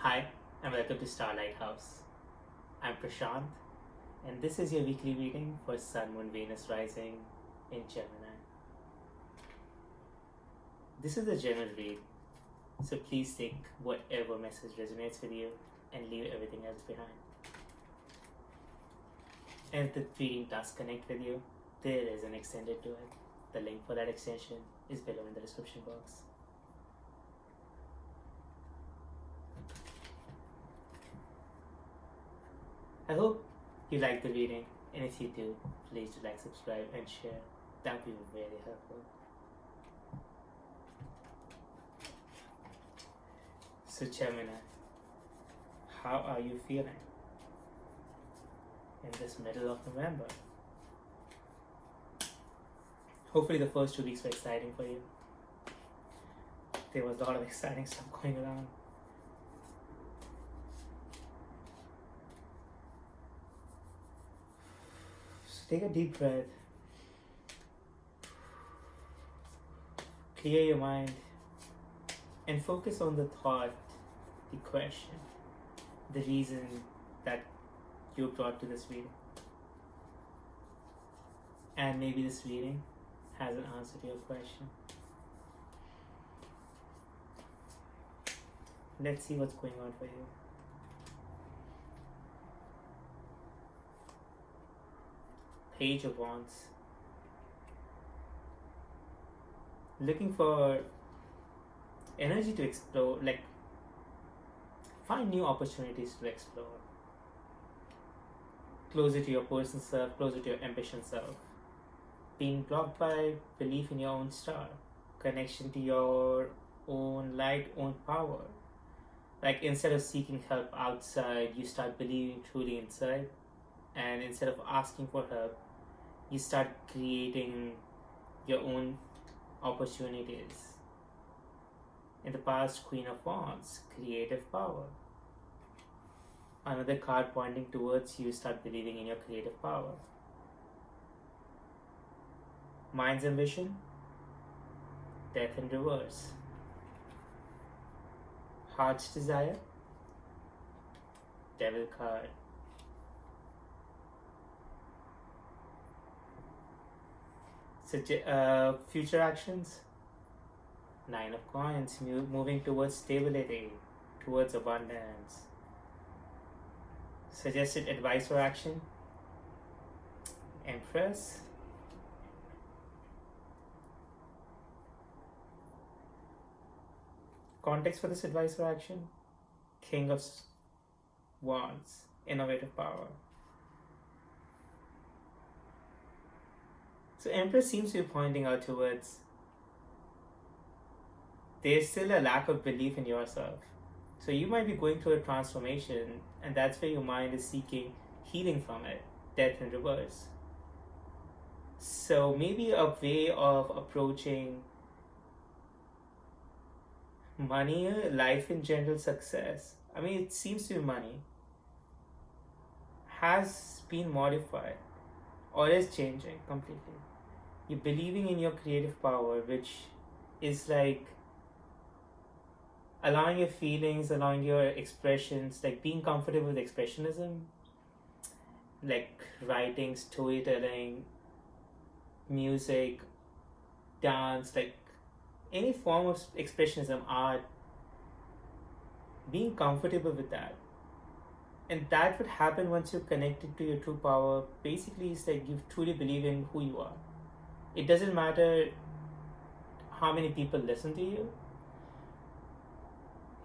Hi, and welcome to Star Lighthouse. I'm Prashant, and this is your weekly reading for Sun, Moon, Venus rising in Gemini. This is a general read, so please take whatever message resonates with you and leave everything else behind. And if the reading does connect with you, there is an extended to it. The link for that extension is below in the description box. I hope you like the reading, and if you do, please do like, subscribe, and share. That would be very helpful. So Gemini, how are you feeling in this middle of November? Hopefully the first 2 weeks were exciting for you. There was a lot of exciting stuff going around. Take a deep breath. Clear your mind and focus on the thought, the question, the reason that you brought to this reading. And maybe this reading has an answer to your question. Let's see what's going on for you. Page of Wands. Looking for energy to explore, find new opportunities to explore. Closer to your personal self, closer to your ambition self. Being blocked by belief in your own star, connection to your own light, own power. Like instead of seeking help outside, you start believing truly inside. And instead of asking for help, you start creating your own opportunities. In the past, Queen of Wands, creative power. Another card pointing towards you start believing in your creative power. Mind's ambition, death in reverse. Heart's desire, devil card. Future actions, 9 of Coins, moving towards stability, towards abundance. Suggested advice or action, Empress. Context for this advice or action, King of Wands, innovative power. So Empress seems to be pointing out towards there's still a lack of belief in yourself. So you might be going through a transformation, and that's where your mind is seeking healing from it, death in reverse. So maybe a way of approaching money, life in general, success, it seems to be money, has been modified or is changing completely. You're believing in your creative power, which is like allowing your feelings, allowing your expressions, like being comfortable with expressionism, like writing, storytelling, music, dance, like any form of expressionism, art, being comfortable with that. And that would happen once you're connected to your true power. Basically, it's like you truly believe in who you are. It doesn't matter how many people listen to you.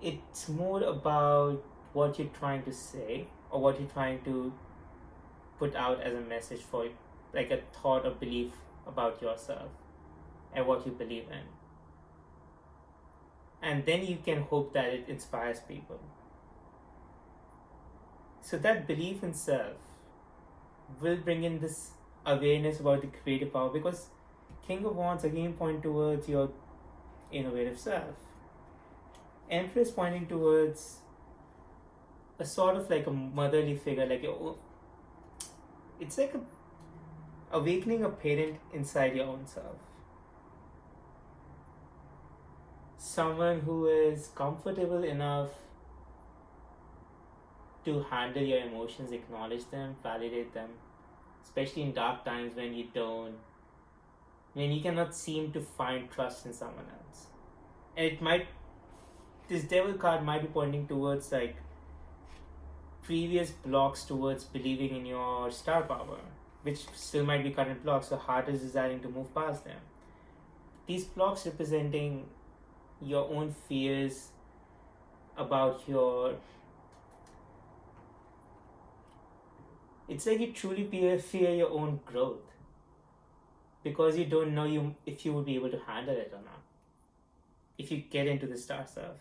It's more about what you're trying to say or what you're trying to put out as a message for, like a thought or belief about yourself and what you believe in. And then you can hope that it inspires people. So that belief in self will bring in this awareness about the creative power, because King of Wands again point towards your innovative self. Empress pointing towards a sort of like a motherly figure, it's like awakening a parent inside your own self. Someone who is comfortable enough to handle your emotions, acknowledge them, validate them, especially in dark times when you cannot seem to find trust in someone else. And this devil card might be pointing towards like previous blocks towards believing in your star power, which still might be current blocks, so heart is desiring to move past them. These blocks representing your own fears about it's like you truly fear your own growth because you don't know if you would be able to handle it or not if you get into the star stuff,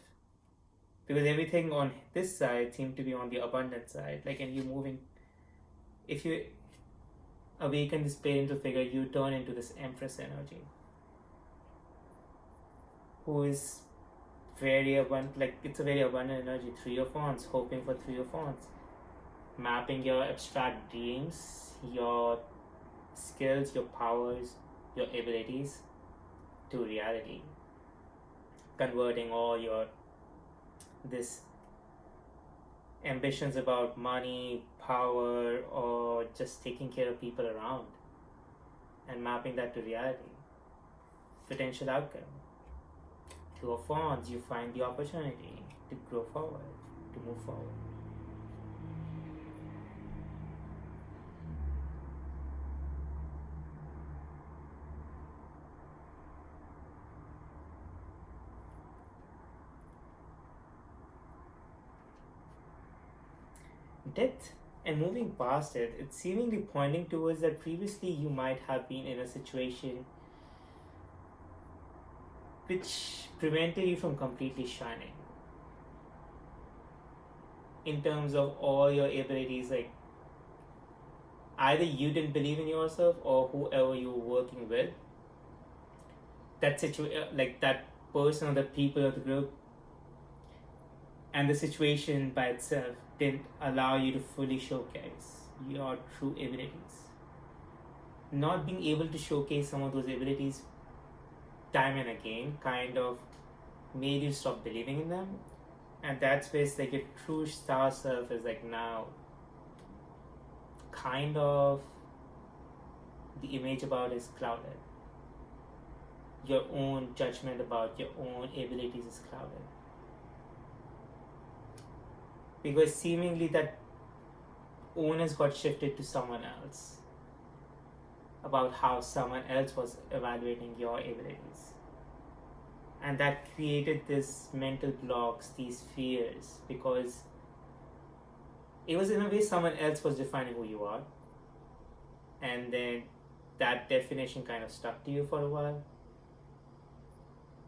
because everything on this side seems to be on the abundant side. Like, and if you awaken this parental figure, you turn into this empress energy who is very abundant. Like, it's a very abundant energy. 3 of Wands, hoping for 3 of Wands, mapping your abstract dreams, your skills, your powers, your abilities to reality, converting all your this ambitions about money, power, or just taking care of people around and mapping that to reality, potential outcome. 2 of Wands, you find the opportunity to grow forward, to move forward. Death and moving past it, it's seemingly pointing towards that previously you might have been in a situation which prevented you from completely shining in terms of all your abilities. Like, either you didn't believe in yourself or whoever you were working with, that like that person or the people of the group and the situation by itself didn't allow you to fully showcase your true abilities. Not being able to showcase some of those abilities time and again kind of made you stop believing in them, and that's where it's like your true star self is like now kind of the image about is clouded. Your own judgment about your own abilities is clouded, because seemingly that onus got shifted to someone else about how someone else was evaluating your abilities, and that created this mental blocks, these fears, because it was in a way someone else was defining who you are, and then that definition kind of stuck to you for a while,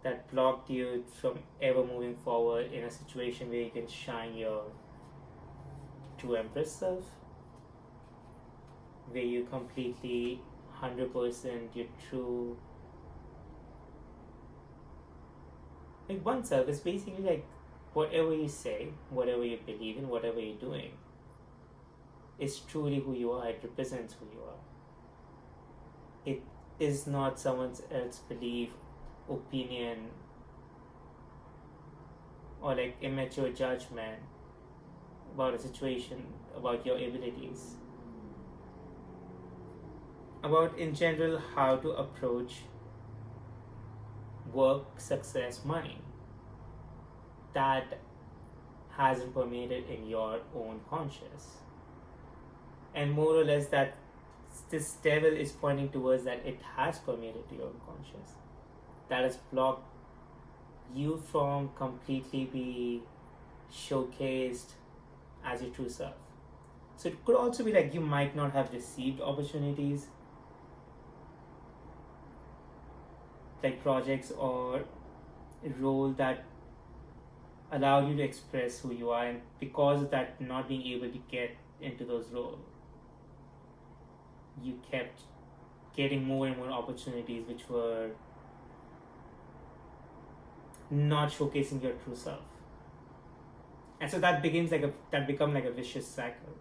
that blocked you from ever moving forward in a situation where you can shine your true empress self, where you completely 100% your true like oneself is basically like whatever you say, whatever you believe in, whatever you're doing is truly who you are. It represents who you are. It is not someone else's belief, opinion, or like immature judgment about a situation, about your abilities, about in general how to approach work, success, money. That hasn't permeated in your own conscious, and more or less that this devil is pointing towards that it has permeated to your own conscious, that has blocked you from completely be showcased as your true self. So it could also be like you might not have received opportunities like projects or a role that allow you to express who you are, and because of that not being able to get into those roles, you kept getting more and more opportunities which were not showcasing your true self, and so that becomes like a vicious cycle,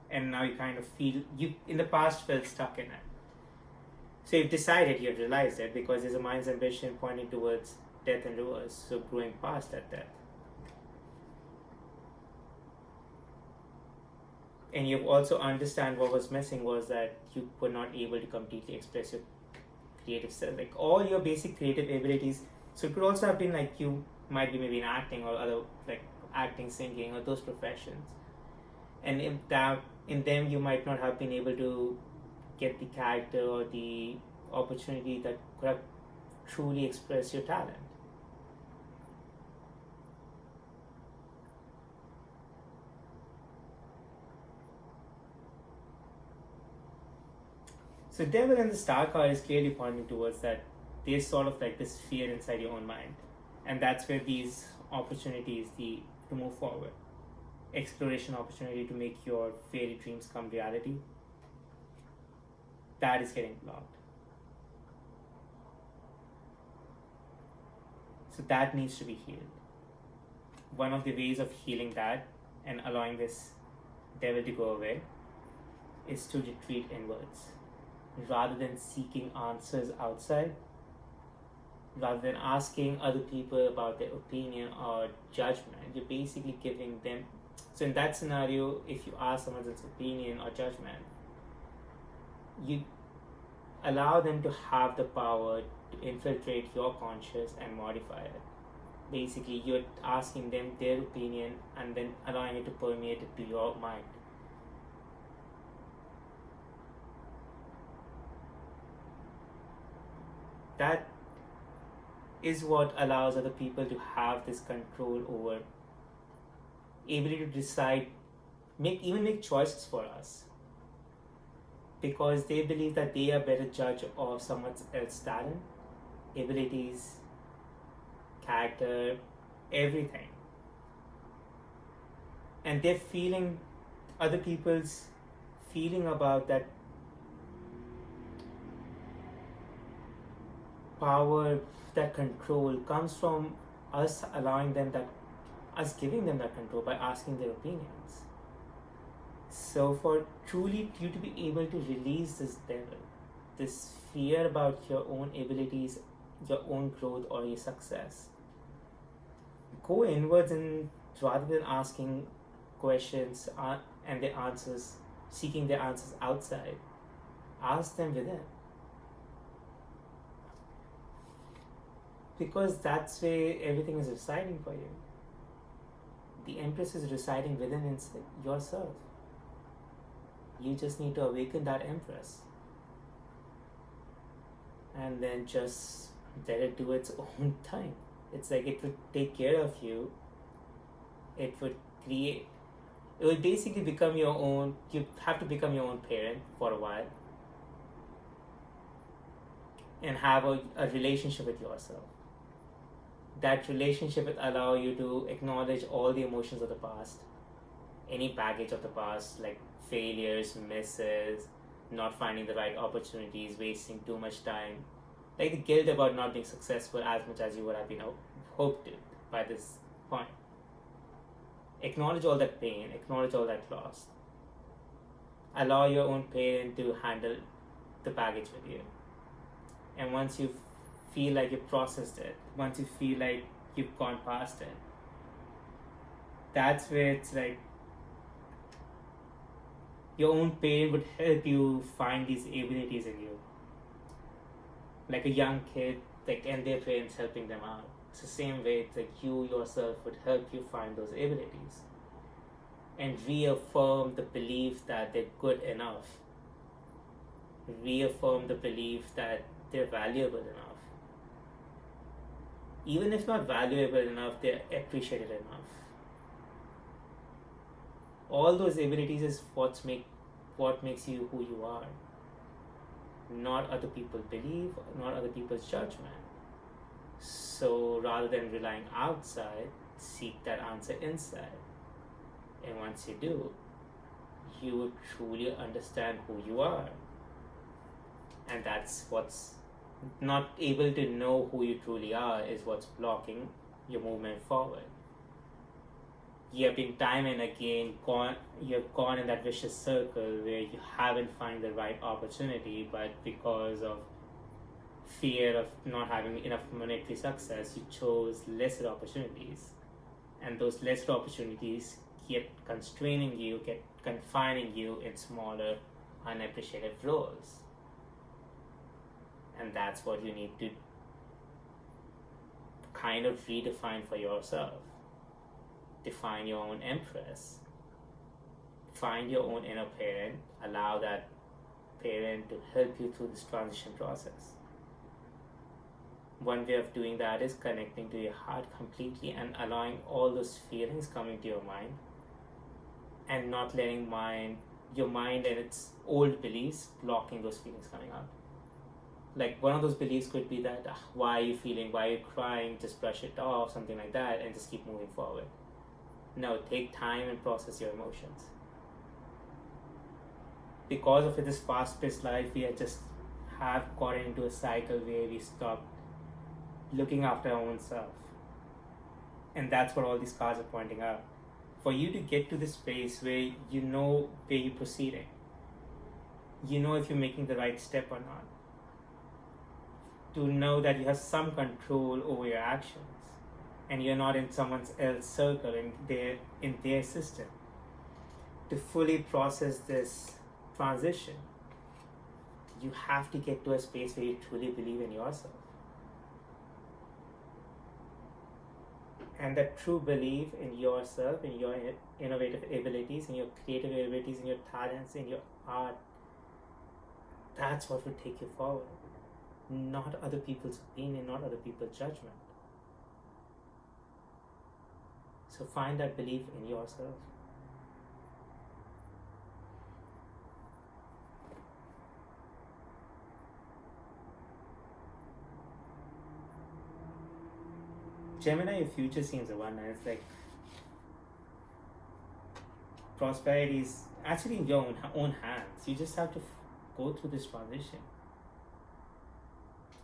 and now you kind of feel you in the past felt stuck in it. So you've decided, you've realized it, because there's a mind's ambition pointing towards death and reverse, so growing past that death. And you also understand what was missing was that you were not able to completely express your creative self, like all your basic creative abilities. So it could also have been like you might be maybe in acting or other, like acting, singing, or those professions. And in them you might not have been able to get the character or the opportunity that could have truly expressed your talent. So devil and the star card is clearly pointing towards that there's sort of like this fear inside your own mind, and that's where these opportunities, the to move forward, exploration opportunity to make your fairy dreams come reality, that is getting blocked. So that needs to be healed. One of the ways of healing that and allowing this devil to go away is to retreat inwards. Rather than seeking answers outside, rather than asking other people about their opinion or judgment, you're basically giving them. So, in that scenario, if you ask someone's opinion or judgment, you allow them to have the power to infiltrate your conscious and modify it. Basically, you're asking them their opinion and then allowing it to permeate it to your mind. That is what allows other people to have this control over, ability to decide, make choices for us, because they believe that they are better judge of someone else's talent, abilities, character, everything, and they're feeling other people's feeling about that power, that control comes from us allowing them that, us giving them that control by asking their opinions. So for truly you to be able to release this devil, this fear about your own abilities, your own growth or your success, go inwards, and rather than asking questions and their answers, seeking their answers outside, ask them within. Because that's where everything is residing for you. The Empress is residing within inside yourself. You just need to awaken that Empress. And then just let it do its own thing. It's like it would take care of you. It would basically become your own, you have to become your own parent for a while. And have a relationship with yourself. That relationship will allow you to acknowledge all the emotions of the past, any baggage of the past, like failures, misses, not finding the right opportunities, wasting too much time, like the guilt about not being successful as much as you would have been hoped to by this point. Acknowledge all that pain, acknowledge all that loss. Allow your own parent to handle the baggage with you. And once you feel like you've processed it, once you feel like you've gone past it, that's where it's like your own parent would help you find these abilities in you. Like a young kid, like, and their parents helping them out. It's the same way, it's like you yourself would help you find those abilities and reaffirm the belief that they're good enough. Reaffirm the belief that they're valuable enough. Even if not valuable enough, they're appreciated enough. All those abilities is what makes you who you are. Not other people's belief, not other people's judgment. So rather than relying outside, seek that answer inside. And once you do, you will truly understand who you are. And that's what's not able to know who you truly are is what's blocking your movement forward. You have been time and again you have gone in that vicious circle where you haven't found the right opportunity, but because of fear of not having enough monetary success, you chose lesser opportunities, and those lesser opportunities get constraining you, get confining you in smaller, unappreciated roles. And that's what you need to kind of redefine for yourself. Define your own empress. Find your own inner parent. Allow that parent to help you through this transition process. One way of doing that is connecting to your heart completely and allowing all those feelings coming to your mind, and not letting your mind and its old beliefs blocking those feelings coming out. Like, one of those beliefs could be that, why are you feeling, why are you crying, just brush it off, something like that, and just keep moving forward. No, take time and process your emotions. Because of this fast-paced life, we have gotten into a cycle where we stop looking after our own self. And that's what all these cards are pointing out. For you to get to this space where you know where you're proceeding, you know if you're making the right step or not, to know that you have some control over your actions and you're not in someone else's circle, in their system, to fully process this transition, you have to get to a space where you truly believe in yourself. And that true belief in yourself, in your innovative abilities, in your creative abilities, in your talents, in your art, that's what will take you forward. Not other people's opinion, not other people's judgment. So find that belief in yourself. Gemini, your future seems abundant. It's like prosperity is actually in your own hands. You just have to go through this transition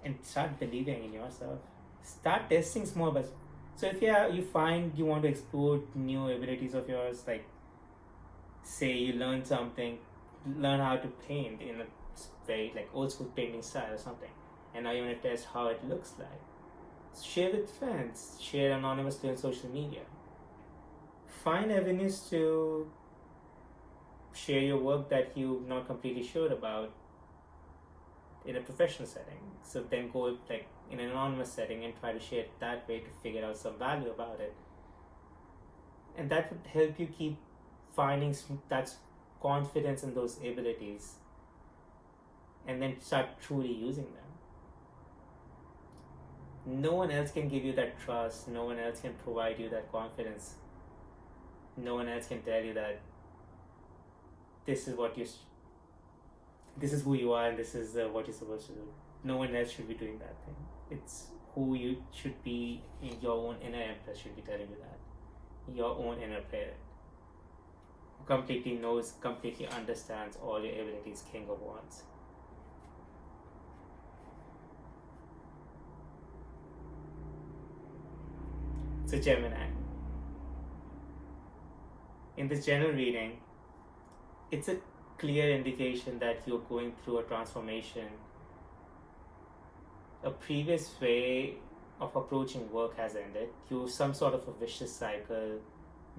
and start believing in yourself. Start testing small, but so if you find you want to explore new abilities of yours, like say you learn how to paint in a very like old school painting style or something, and now you want to test how it looks like. Share with friends, share anonymously on social media. Find avenues to share your work that you're not completely sure about in a professional setting. So then go like in an anonymous setting and try to share it that way to figure out some value about it. And that would help you keep finding that confidence in those abilities and then start truly using them. No one else can give you that trust. No one else can provide you that confidence. No one else can tell you that this is who you are and this is what you're supposed to do. No one else should be doing that thing. It's who you should be. In your own inner empress should be telling you that. Your own inner parent, who completely knows, completely understands all your abilities, King of Wands. So Gemini, in this general reading, it's a clear indication that you're going through a transformation. A previous way of approaching work has ended. You're some sort of a vicious cycle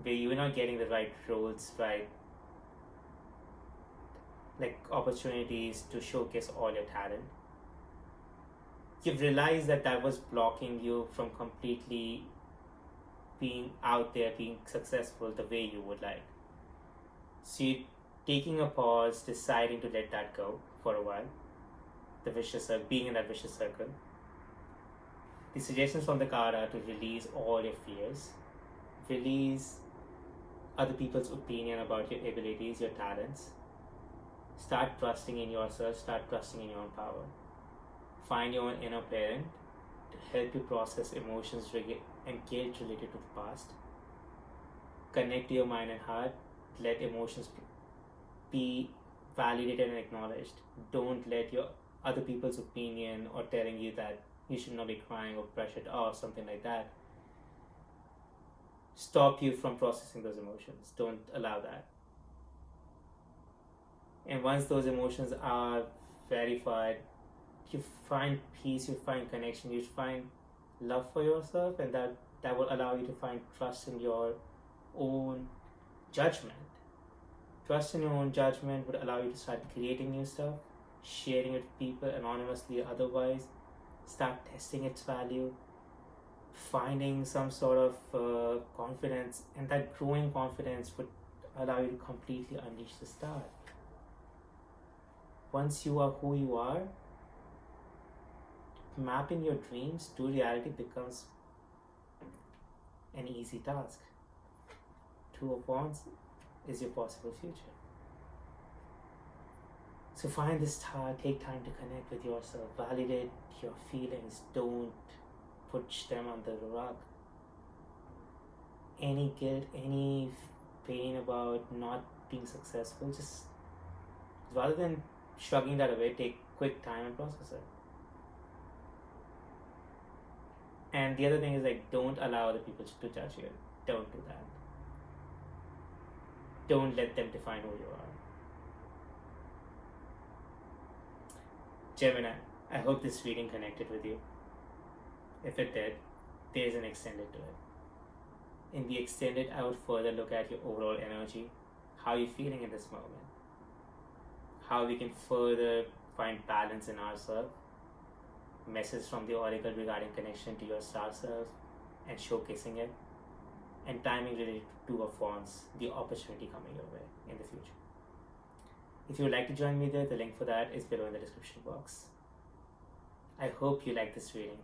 where you're not getting the right roles, right, like opportunities to showcase all your talent. You've realized that was blocking you from completely being out there, being successful the way you would like. So you're taking a pause, deciding to let that go for a while. The vicious circle, being in that vicious circle. The suggestions from the card are to release all your fears, release other people's opinion about your abilities, your talents. Start trusting in yourself, start trusting in your own power. Find your own inner parent to help you process emotions and guilt related to the past. Connect to your mind and heart. Let emotions be validated and acknowledged. Don't let your other people's opinion or telling you that you should not be crying or brush it off, something like that, stop you from processing those emotions. Don't allow that. And once those emotions are verified, you find peace, you find connection, you find love for yourself, and that will allow you to find trust in your own judgment. Trust in your own judgment would allow you to start creating new stuff, sharing it with people anonymously or otherwise, start testing its value, finding some sort of confidence, and that growing confidence would allow you to completely unleash the star. Once you are who you are, mapping your dreams to reality becomes an easy task. Two of Wands is your possible future. So find the star, take time to connect with yourself, validate your feelings, don't push them under the rug. Any guilt, any pain about not being successful, just rather than shrugging that away, take quick time and process it. And the other thing is, like, don't allow other people to judge you. Don't do that. Don't let them define who you are. Gemini, I hope this reading connected with you. If it did, there's an extended to it. In the extended, I would further look at your overall energy, how you're feeling in this moment, how we can further find balance in ourselves, message from the oracle regarding connection to your star self and showcasing it, and timing related to Two of Wands, the opportunity coming your way in the future. If you would like to join me there, the link for that is below in the description box. I hope you liked this reading,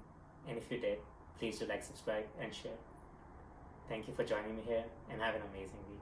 and if you did, please do like, subscribe, and share. Thank you for joining me here, and have an amazing week.